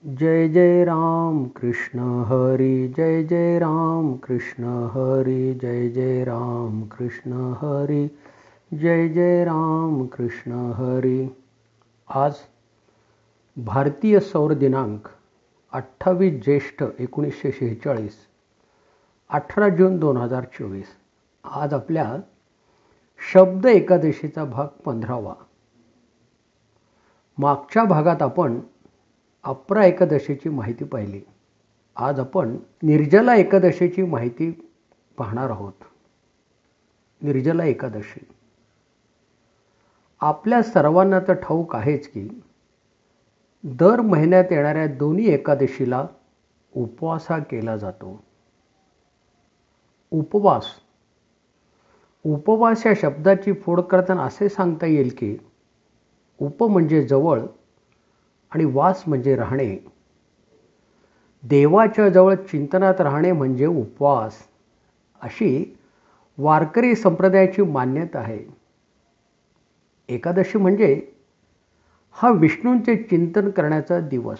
जय जय राम कृष्ण हरी, जय जय राम कृष्ण हरी, जय जय राम कृष्ण हरी, जय जय राम कृष्ण हरी. आज भारतीय सौर दिनांक 28 ज्येष्ठ 1946, 18 जून 2024. आज आपल्या शब्द एकादशीचा भाग 15वा. मागच्या भागात आपण अपरा एकादशीची माहिती पाहिली. आज आपण निर्जला एकादशीची माहिती पाहणार आहोत. निर्जला एकादशी आपल्या सर्वांना तर ठाऊक आहेच की दर महिन्यात येणाऱ्या दोन्ही एकादशीला उपवास हा केला जातो. उपवास या शब्दाची फोड करताना असे सांगता येईल की उप म्हणजे जवळ आणि वास म्हणजे राहणे. देवाच्या जवळ चिंतनात राहणे म्हणजे उपवास, अशी वारकरी संप्रदायाची मान्यता आहे. एकादशी म्हणजे हा विष्णूंचे चिंतन करण्याचा दिवस.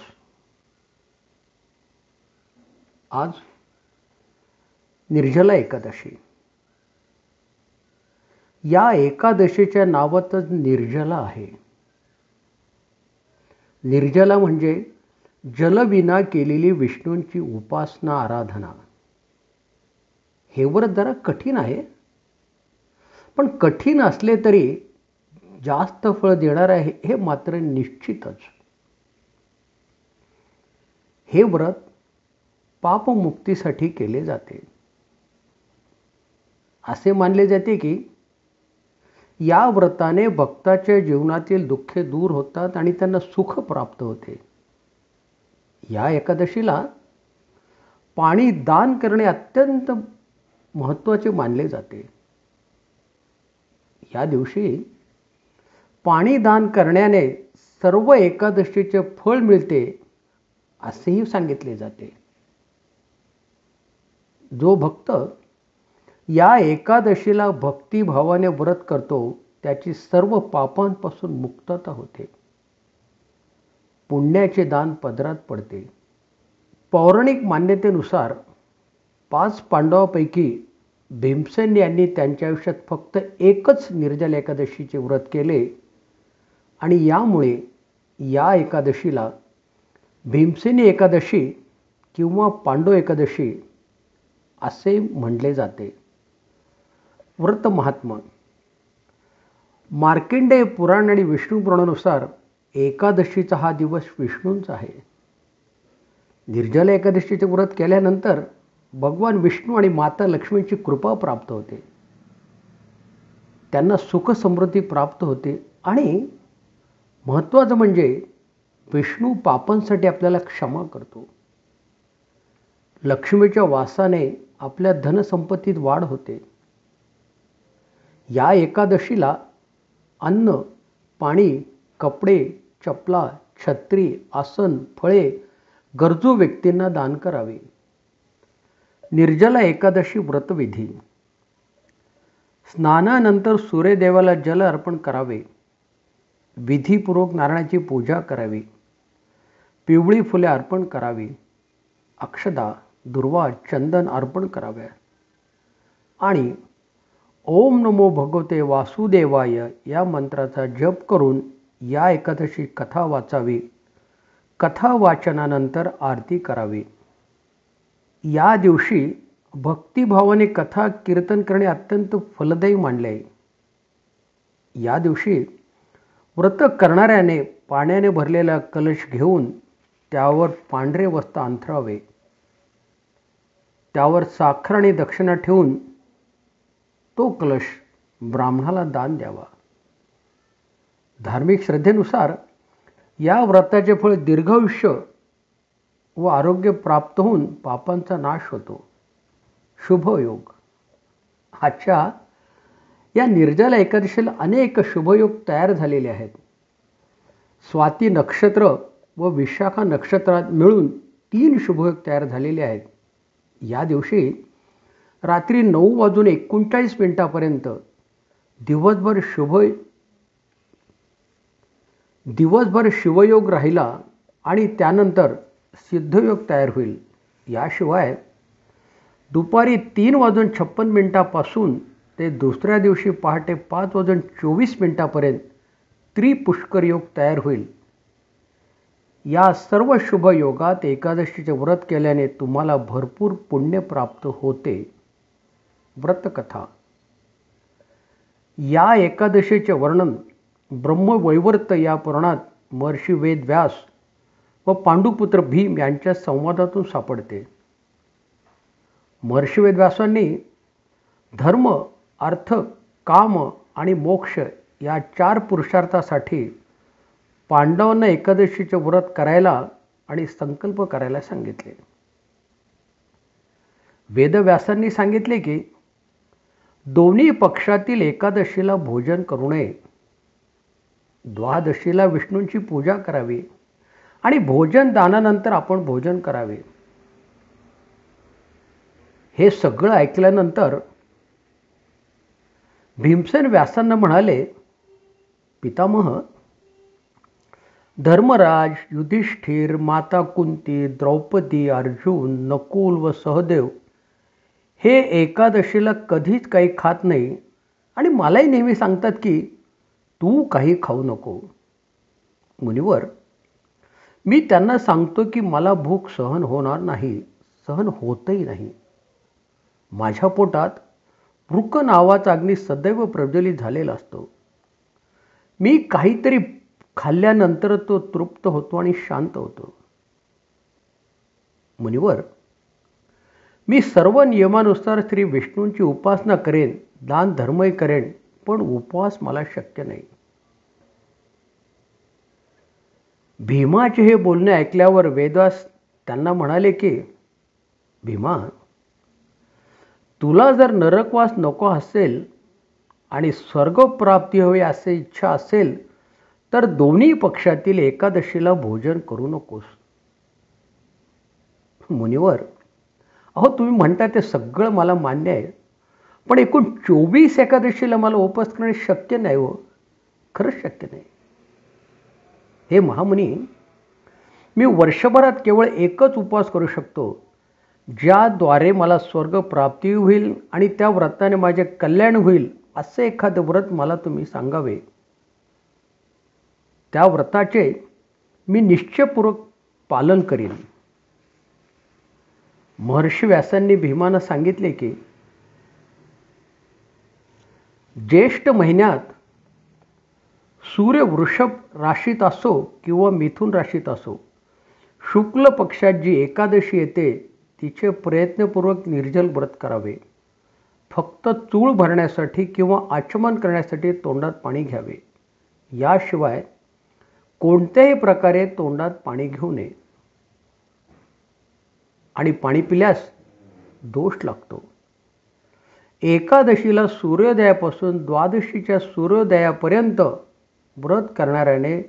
आज निर्जला एकादशी. या एकादशीच्या नावातच निर्जला आहे. निर्जला म्हणजे जलविना केलेली विष्णूंची उपासना, आराधना. हे व्रत जरा कठीण आहे, पण कठीण असले तरी जास्त फळ देणार आहे हे मात्र निश्चितच. हे व्रत पापमुक्तीसाठी केले जाते. असे मानले जाते की या व्रताने भक्ताच्या जीवनातील दुःखे दूर होतात आणि त्यांना सुख प्राप्त होते. या एकादशीला पाणी दान करणे अत्यंत महत्त्वाचे मानले जाते. या दिवशी पाणी दान करण्याने सर्व एकादशीचे फळ मिळते असेही सांगितले जाते. जो भक्त या एकादशीला भक्तिभावाने व्रत करतो त्याची सर्व पापांपासून मुक्तता होते. पुण्याचे दान पदरात पडते. पौराणिक मान्यतेनुसार 5 पांडवांपैकी भीमसेन यांनी त्यांच्या आयुष्यात फक्त एकच निर्जला एकादशीचे व्रत केले आणि यामुळे या एकादशीला भीमसेनी एकादशी किंवा पांडव एकादशी असे म्हणले जाते. व्रत महात्मा. मार्कंडेय पुराण आणि विष्णू पुराणानुसार एकादशीचा हा दिवस विष्णूंचा आहे. निर्जला एकादशीचे व्रत केल्यानंतर भगवान विष्णू आणि माता लक्ष्मीची कृपा प्राप्त होते. त्यांना सुख समृद्धी प्राप्त होते आणि महत्त्वाचं म्हणजे विष्णू पापांसाठी आपल्याला क्षमा करतो. लक्ष्मीच्या वासाने आपल्या धनसंपत्तीत वाढ होते. या एकादशीला अन्न, पाणी, कपडे, चपला, छत्री, आसन, फळे गरजू व्यक्तींना दान करावे. निर्जला एकादशी व्रतविधी. स्नानानंतर सूर्यदेवाला जल अर्पण करावे. विधीपूर्वक नारायणाची पूजा करावी. पिवळी फुले अर्पण करावी. अक्षदा, दुर्वा, चंदन अर्पण करावे आणि ओम नमो भगवते वासुदेवाय या मंत्राचा जप करून या एकादशी कथा वाचावी. कथा वाचनानंतर आरती करावी. या दिवशी भक्तिभावाने कथा कीर्तन करणे अत्यंत फलदायी मानले आहे. या दिवशी व्रत करणाऱ्याने पाण्याने भरलेला कलश घेऊन त्यावर पांढरे वस्त्र अंथरावे. त्यावर साखर आणि दक्षिणा ठेवून तो कलश ब्राह्मणाला दान द्यावा. धार्मिक श्रद्धेनुसार या व्रताचे फळ दीर्घायुष्य व आरोग्य प्राप्त होऊन पापांचा नाश होतो. शुभयोग. आजच्या या निर्जला एकादशीला अनेक शुभयोग तयार झालेले आहेत. स्वाती नक्षत्र व विशाखा नक्षत्रात मिळून 3 शुभयोग तयार झालेले आहेत. या दिवशी रात्री 9:39 दिवसभर शुभयोग राहिला आणि त्यानंतर सिद्धयोग तयार होईल. याशिवाय दुपारी 3:56 ते दुसऱ्या दिवशी पहाटे 5:24 त्रिपुष्कर योग तयार होईल. या सर्व शुभ योगात एकादशीचे व्रत केल्याने तुम्हाला भरपूर पुण्य प्राप्त होते. व्रतकथा. या एकादशीचे वर्णन ब्रह्मवैवर्त या पुराणात महर्षी वेदव्यास व पांडुपुत्र भीम यांच्या संवादातून सापडते. महर्षी वेदव्यासांनी धर्म, अर्थ, काम आणि मोक्ष या 4 पुरुषार्थासाठी पांडवांना एकादशीचे व्रत करायला आणि संकल्प करायला सांगितले. वेदव्यासांनी सांगितले की दोन्ही पक्षातील एकादशीला भोजन करू नये, द्वादशीला विष्णूंची पूजा करावी आणि भोजन दानानंतर आपण भोजन करावे. हे सगळं ऐकल्यानंतर भीमसेन व्यासांना म्हणाले, पितामह, धर्मराज, युधिष्ठिर, माता कुंती, द्रौपदी, अर्जुन, नकुल व सहदेव हे एकादशीला कधीच काही खात नाही आणि मलाही नेहमी सांगतात की तू काही खाऊ नको. मुनिवर, मी त्यांना सांगतो की मला भूक सहन होणार नाही, सहन होतही नाही. माझ्या पोटात वृक नावाचा अग्नी सदैव प्रज्वलित झालेला असतो. मी काहीतरी खाल्ल्यानंतर तो तृप्त होतो आणि शांत होतो. मुनिवर, मी सर्व नियमानुसार श्री विष्णूंची उपासना करेन, दान धर्मही करेन, पण उपवास मला शक्य नाही. भीमाचे हे बोलणे ऐकल्यावर वेदव्यास त्यांना म्हणाले की भीमा, तुला जर नरकवास नको असेल आणि स्वर्गप्राप्ती हवी असे इच्छा असेल तर दोन्ही पक्षातील एकादशीला भोजन करू नकोस. मुनिवर, अहो तुम्ही म्हणता ते सगळं मला मान्य आहे, पण एकूण 24 एकादशीला मला उपवास करणे शक्य नाही हो, खरंच शक्य नाही. हे महामुनी, मी वर्षभरात केवळ एकच उपवास करू शकतो, ज्याद्वारे मला स्वर्ग प्राप्ती होईल आणि त्या व्रताने माझे कल्याण होईल असे एखादे व्रत मला तुम्ही सांगावे. त्या व्रताचे मी निश्चयपूर्वक पालन करीन. महर्षी व्यासांनी भीमांना सांगितले की ज्येष्ठ महिन्यात सूर्य वृषभ राशीत असो किंवा मिथुन राशीत असो, शुक्ल पक्षात जी एकादशी येते तिचे प्रयत्नपूर्वक निर्जल व्रत करावे. फक्त चूळ भरण्यासाठी किंवा आचमन करण्यासाठी तोंडात पाणी घ्यावे. याशिवाय कोणत्याही प्रकारे तोंडात पाणी घेऊ नये आणि पाणी पिल्यास दोष लागतो. एकादशीला सूर्योदयापासून द्वादशीच्या सूर्योदयापर्यंत व्रत करणाऱ्याने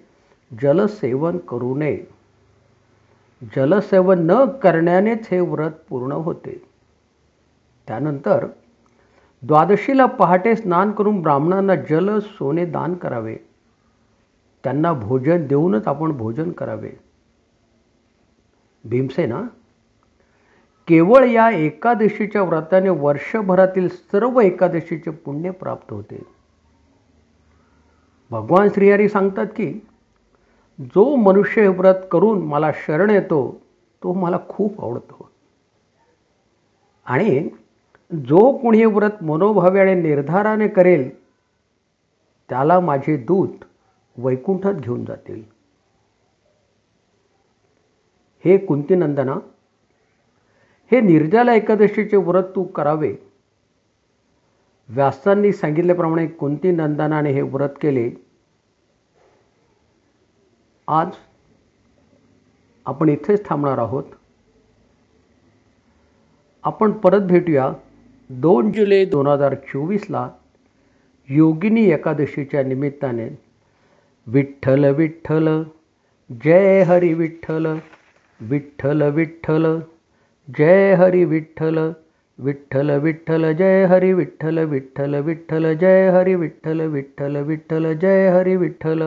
जलसेवन करू नये. जलसेवन न करण्यानेच हे व्रत पूर्ण होते. त्यानंतर द्वादशीला पहाटे स्नान करून ब्राह्मणांना जल, सोने दान करावे. त्यांना भोजन देऊनच आपण भोजन करावे. भीमसेना, केवळ या एकादशीच्या व्रताने वर्षभरातील सर्व एकादशीचे पुण्य प्राप्त होते. भगवान श्रीहरी सांगतात की जो मनुष्य हे व्रत करून मला शरण येतो तो मला खूप आवडतो आणि जो कोणी हे व्रत मनोभावे आणि निर्धाराने करेल त्याला माझे दूत वैकुंठात घेऊन जातील. हे कुंतीनंदना, हे निर्जला एकादशीचे व्रत तू करावे. व्यासांनी सांगितल्याप्रमाणे कुंतीनंदनाने हे व्रत केले. आज आपण इथेच थांबणार आहोत. आपण परत भेटूया 2 जुलै 2024ला योगिनी एकादशीच्या निमित्ताने. विठ्ठल विठ्ठल, जय हरी विठ्ठल, विठ्ठल विठ्ठल, जय हरी विठ्ठल, विठ्ठल विठ्ठल, जय हरी विठ्ठल, विठ्ठल विठ्ठल, जय हरी विठ्ठल, विठ्ठल विठ्ठल, जय हरी विठ्ठल.